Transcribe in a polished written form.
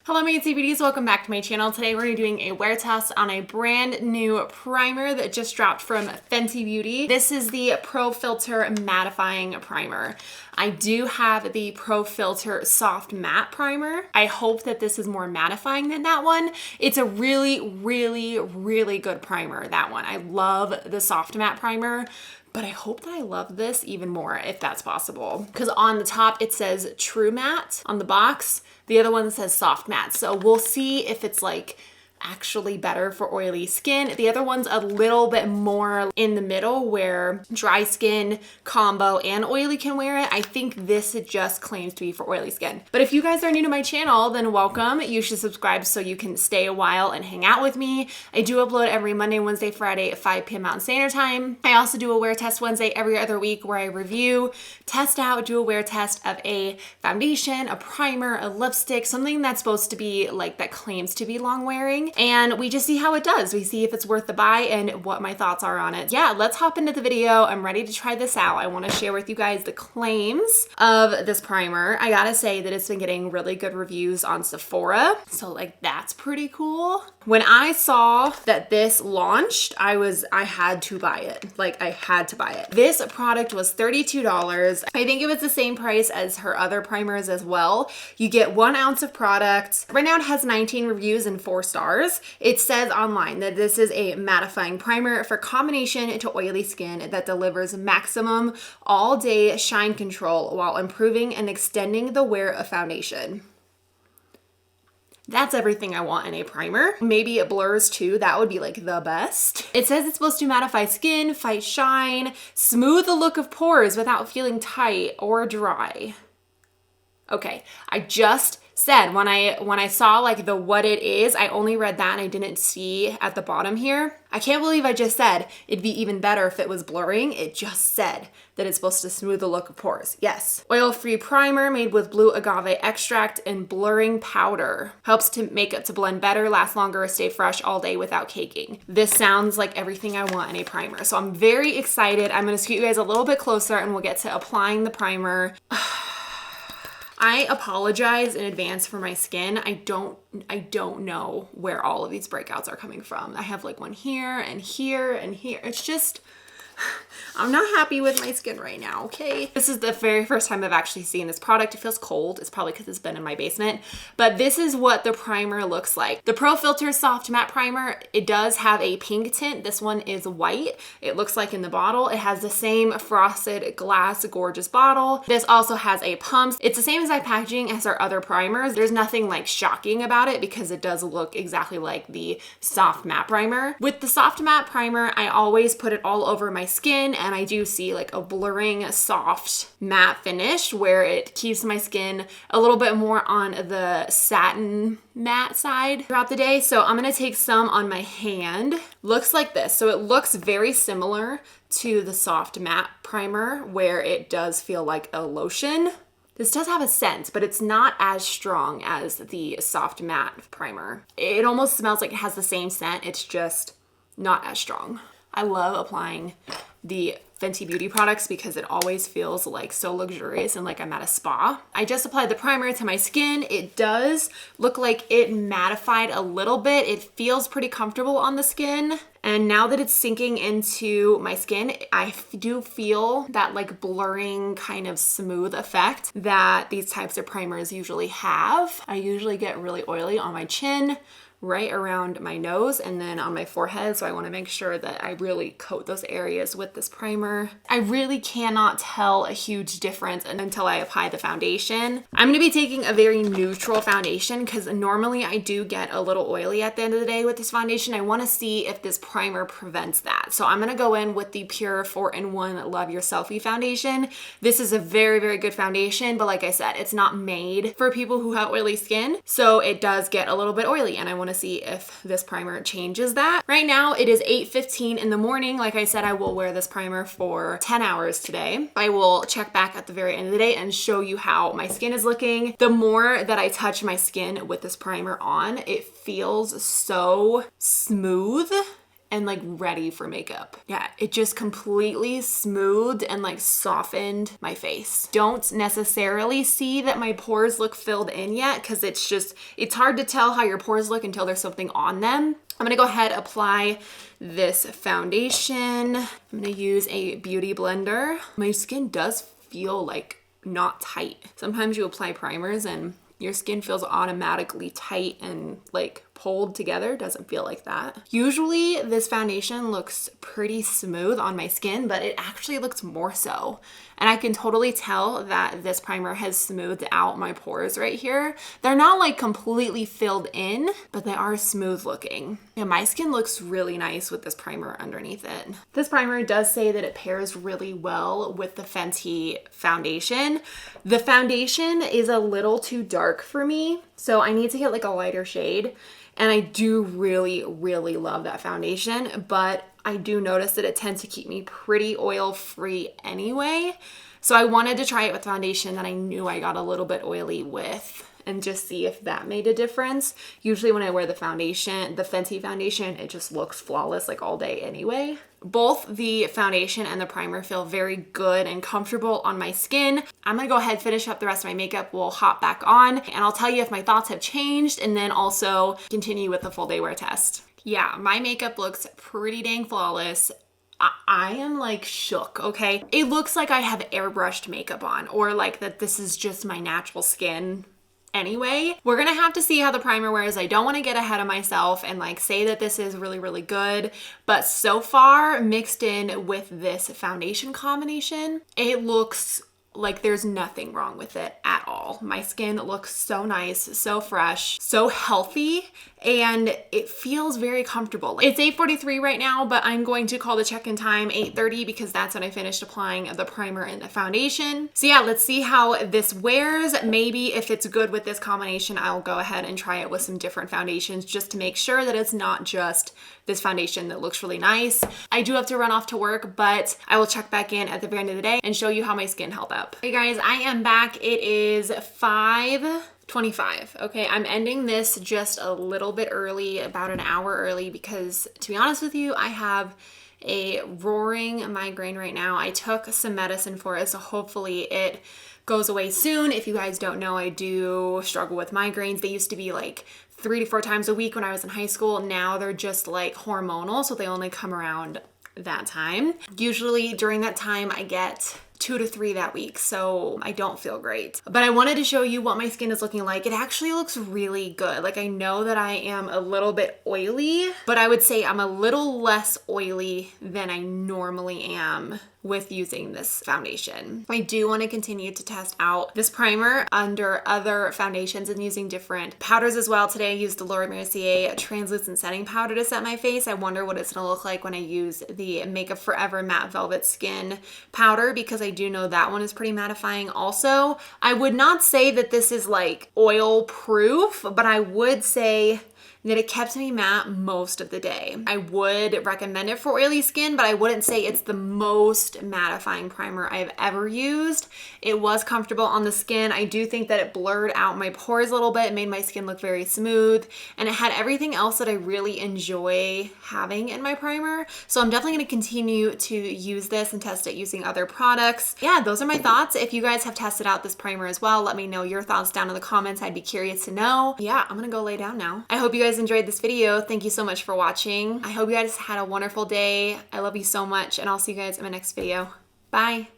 Hello my beauties, welcome back to my channel. Today we're doing a wear test on a brand new primer that just dropped from Fenty Beauty. This is the Pro Filt'r Mattifying Primer. I do have the Pro Filt'r Soft Matte Primer. I hope that this is more mattifying than that one. It's a really good primer, that one. I love the Soft Matte Primer, but I hope that I love this even more if that's possible. Because on the top it says True Matte on the box. The other one says Soft Matte. So we'll see if it's like actually better for oily skin. The other one's a little bit more in the middle where dry skin, combo, and oily can wear it. I think this just claims to be for oily skin. But if you guys are new to my channel, then welcome. You should subscribe so you can stay a while and hang out with me. I do upload every Monday, Wednesday, Friday at 5 p.m. Mountain Standard Time. I also do a wear test Wednesday every other week where I review, test out, do a wear test of a foundation, a primer, a lipstick, something that's supposed to be like that claims to be long wearing. And we just see how it does. We see if it's worth the buy and what my thoughts are on it. Yeah, let's hop into the video. I'm ready to try this out. I want to share with you guys the claims of this primer. I gotta say that it's been getting really good reviews on Sephora. So like that's pretty cool. When I saw that this launched, I had to buy it. Like I had to buy it. This product was $32. I think it was the same price as her other primers as well. You get 1 ounce of product. Right now it has 19 reviews and 4 stars. It says online that this is a mattifying primer for combination to oily skin that delivers maximum all-day shine control while improving and extending the wear of foundation. That's everything I want in a primer. Maybe it blurs too. That would be like the best. It says it's supposed to mattify skin, fight shine, smooth the look of pores without feeling tight or dry. Okay, I just said when I saw like the what it is, I only read that and I didn't see at the bottom here. I can't believe I just said it'd be even better if it was blurring. It just said that it's supposed to smooth the look of pores. Yes. Oil-free primer made with blue agave extract and blurring powder. Helps to make it to blend better, last longer, stay fresh all day without caking. This sounds like everything I want in a primer. So I'm very excited. I'm gonna scoot you guys a little bit closer and we'll get to applying the primer. I apologize in advance for my skin. I don't know where all of these breakouts are coming from. I have like one here and here and here. It's just, I'm not happy with my skin right now, okay? This is the very first time I've actually seen this product. It feels cold. It's probably because it's been in my basement, but this is what the primer looks like. The Pro Filt'r Soft Matte Primer, it does have a pink tint. This one is white. It looks like in the bottle. It has the same frosted glass gorgeous bottle. This also has a pump. It's the same exact packaging as our other primers. There's nothing like shocking about it because it does look exactly like the Soft Matte Primer. With the Soft Matte Primer, I always put it all over my skin and I do see like a blurring soft matte finish where it keeps my skin a little bit more on the satin matte side throughout the day. So I'm gonna take some on my hand. Looks like this. So it looks very similar to the Soft Matte Primer where it does feel like a lotion. This does have a scent, but it's not as strong as the Soft Matte Primer. It almost smells like it has the same scent. It's just not as strong. I love applying the Fenty Beauty products because it always feels like so luxurious and like I'm at a spa. I just applied the primer to my skin. It does look like it mattified a little bit. It feels pretty comfortable on the skin. And now that it's sinking into my skin, I do feel that like blurring kind of smooth effect that these types of primers usually have. I usually get really oily on my chin, right around my nose and then on my forehead. So I want to make sure that I really coat those areas with this primer. I really cannot tell a huge difference until I apply the foundation. I'm going to be taking a very neutral foundation because normally I do get a little oily at the end of the day with this foundation. I want to see if this primer prevents that. So I'm going to go in with the Pure 4-in-1 Love Your Selfie foundation. This is a very good foundation, but like I said, it's not made for people who have oily skin. So it does get a little bit oily and I want to see if this primer changes that. Right now it is 8:15 in the morning. Like I said, I will wear this primer for 10 hours today. I will check back at the very end of the day and show you how my skin is looking. The more that I touch my skin with this primer on, it feels so smooth and like ready for makeup. Yeah, it just completely smoothed and like softened my face. Don't necessarily see that my pores look filled in yet because it's hard to tell how your pores look until there's something on them. I'm gonna go ahead, apply this foundation. I'm gonna use a beauty blender. My skin does feel like not tight. Sometimes you apply primers and your skin feels automatically tight and like pulled together. Doesn't feel like that. Usually this foundation looks pretty smooth on my skin, but it actually looks more so. And I can totally tell that this primer has smoothed out my pores right here. They're not like completely filled in, but they are smooth looking. Yeah, my skin looks really nice with this primer underneath it. This primer does say that it pairs really well with the Fenty foundation. The foundation is a little too dark for me, so I need to get like a lighter shade. And I do really, really love that foundation, but I do notice that it tends to keep me pretty oil-free anyway. So I wanted to try it with foundation that I knew I got a little bit oily with and just see if that made a difference. Usually when I wear the foundation, the Fenty foundation, it just looks flawless like all day anyway. Both the foundation and the primer feel very good and comfortable on my skin. I'm gonna go ahead, finish up the rest of my makeup. We'll hop back on and I'll tell you if my thoughts have changed and then also continue with the full day wear test. Yeah, my makeup looks pretty dang flawless. I am like shook, okay? It looks like I have airbrushed makeup on or like that this is just my natural skin. Anyway, we're gonna have to see how the primer wears. I don't want to get ahead of myself and like say that this is really, really good, but so far mixed in with this foundation combination, it looks like there's nothing wrong with it at all. My skin looks so nice, so fresh, so healthy, and it feels very comfortable. It's 8:43 right now, but I'm going to call the check-in time 8:30 because that's when I finished applying the primer and the foundation. So yeah, let's see how this wears. Maybe if it's good with this combination, I'll go ahead and try it with some different foundations just to make sure that it's not just this foundation that looks really nice. I do have to run off to work, but I will check back in at the very end of the day and show you how my skin held up. Hey guys, I am back. It is 5:25. Okay, I'm ending this just a little bit early, about an hour early, because to be honest with you, I have a roaring migraine right now. I took some medicine for it, so hopefully it goes away soon. If you guys don't know, I do struggle with migraines. They used to be like 3 to 4 times a week when I was in high school. Now they're just like hormonal, so they only come around that time. Usually during that time, I get 2 to 3 that week, so I don't feel great. But I wanted to show you what my skin is looking like. It actually looks really good. Like I know that I am a little bit oily, but I would say I'm a little less oily than I normally am with using this foundation. I do want to continue to test out this primer under other foundations and using different powders as well. Today I used the Laura Mercier translucent setting powder to set my face. I wonder what it's gonna look like when I use the Makeup Forever Matte Velvet Skin powder, because I do know that one is pretty mattifying also. I would not say that this is like oil proof, but I would say that it kept me matte most of the day. I would recommend it for oily skin, but I wouldn't say it's the most mattifying primer I've ever used. It was comfortable on the skin. I do think that it blurred out my pores a little bit. It made my skin look very smooth, and it had everything else that I really enjoy having in my primer. So I'm definitely gonna continue to use this and test it using other products. Yeah, those are my thoughts. If you guys have tested out this primer as well, let me know your thoughts down in the comments. I'd be curious to know. Yeah, I'm gonna go lay down now. I hope you guys enjoyed this video. Thank you so much for watching. I hope you guys had a wonderful day. I love you so much, and I'll see you guys in my next video. Bye.